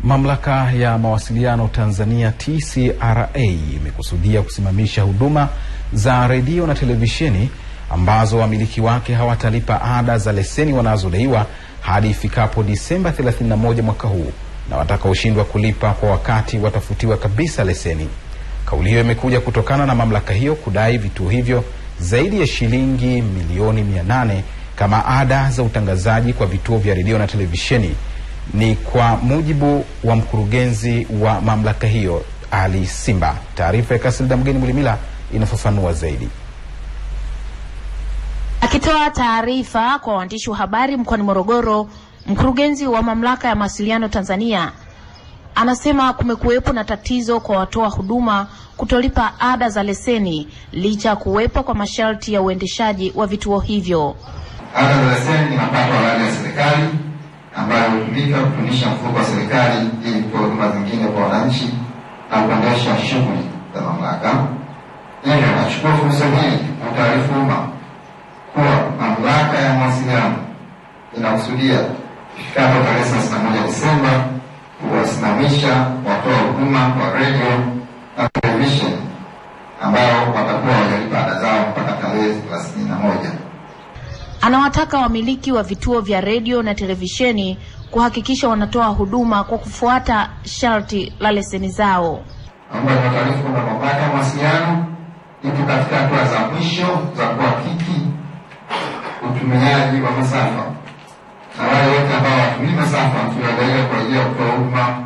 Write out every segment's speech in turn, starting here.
Mamlaka ya Mawasiliano Tanzania TCRA imekusudia kusimamisha huduma za redio na televisheni ambazo wamiliki wake hawatalipa ada za leseni wanazodaiwa hadi ifikapo Disemba 31 mwaka huu, na watakaoshindwa kulipa kwa wakati watafutiwa kabisa leseni. Kauli hiyo imekuja kutokana na mamlaka hiyo kudai vituo hivyo zaidi ya shilingi milioni 800 kama ada za utangazaji kwa vituo vya redio na televisheni. Ni kwa mujibu wa mkurugenzi wa mamlaka hiyo, Ali Simba. Taarifa ya Kasilda Mgeni Mulimila inafafanua zaidi. Akitoa taarifa kwa waandishi wa habari mkoani Morogoro, mkurugenzi wa mamlaka ya mawasiliano Tanzania anasema kumekuwepo na tatizo kwa watoa huduma kutolipa ada za leseni licha kuwepo kwa masharti ya uendeshaji wa vituo hivyo. Ada za leseni inapatwa na serikali ambayo hutumika kutunisha mfuko wa serikali ili kutoa huduma zingine kwa wananchi na kuendesha shughuli za mamlaka. Hivyo nachukua fursa hii kutaarifu umma kuwa mamlaka ya mawasiliano inakusudia ifikapo tarehe 31 Disemba kuwasimamisha watoa huduma wa radio na television ambao watakuwa hawajalipa ada zao mpaka tarehe 31. Anawataka wamiliki wa vituo vya redio na televisheni kuhakikisha wanatoa huduma kwa kufuata sharti la leseni zao. Naomba taarifa na mamlaka ya mawasiliano ipo katika hatua za mwisho za kuhakiki utumiaji wa masafa. Na wale wote ambao watumia masafa tunadaiwa kwa ajili ya kutoa huduma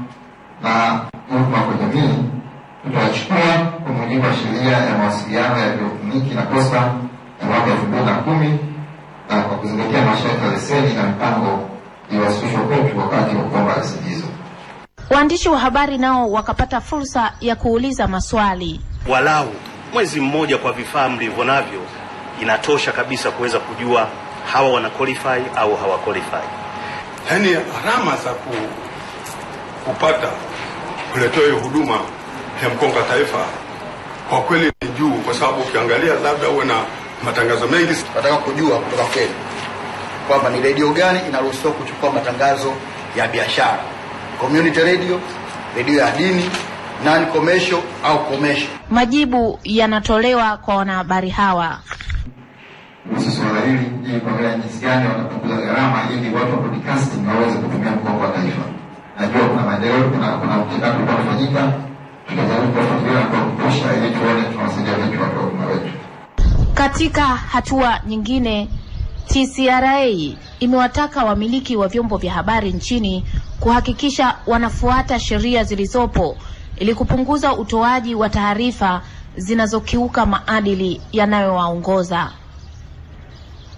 na huduma kwa jamii, tutachukua kwa mujibu wa sheria ya mawasiliano ya elektroniki na posta ya mwaka 2010 na kwa kuzingatia masharti ya leseni na mipango iliyowasilishwa kwetu wakati wa kuomba leseni hizo. Waandishi wa habari nao wakapata fursa ya kuuliza maswali. Walau mwezi mmoja kwa vifaa mlivyo navyo inatosha kabisa kuweza kujua hawa wana qualify au hawa qualify. Yaani gharama za kupata kuletea huduma ya mkonga taifa kwa kweli ni juu, kwa sababu ukiangalia labda uwe na matangazo mengi. Nataka kujua kutoka kwenu kwamba ni radio gani inaruhusiwa kuchukua matangazo ya biashara, community radio, radio ya dini, non commercial au commercial. Majibu yanatolewa kwa wanahabari hawa. Swala hili ili kuangalia jinsi gani watapunguza gharama ili watu wa broadcasting waweze kutumia mkongo wa taifa. Najua kuna maendeleo, kuna mchakato unafanyika, tutajaribu kufuatilia kwa kutosha ili tuone tunawasaidia vipi watu wa wetu. Katika hatua nyingine, TCRA imewataka wamiliki wa vyombo vya habari nchini kuhakikisha wanafuata sheria zilizopo ili kupunguza utoaji wa taarifa zinazokiuka maadili yanayowaongoza.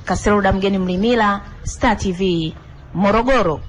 Kasilda Mgeni Mulimila, Star TV, Morogoro.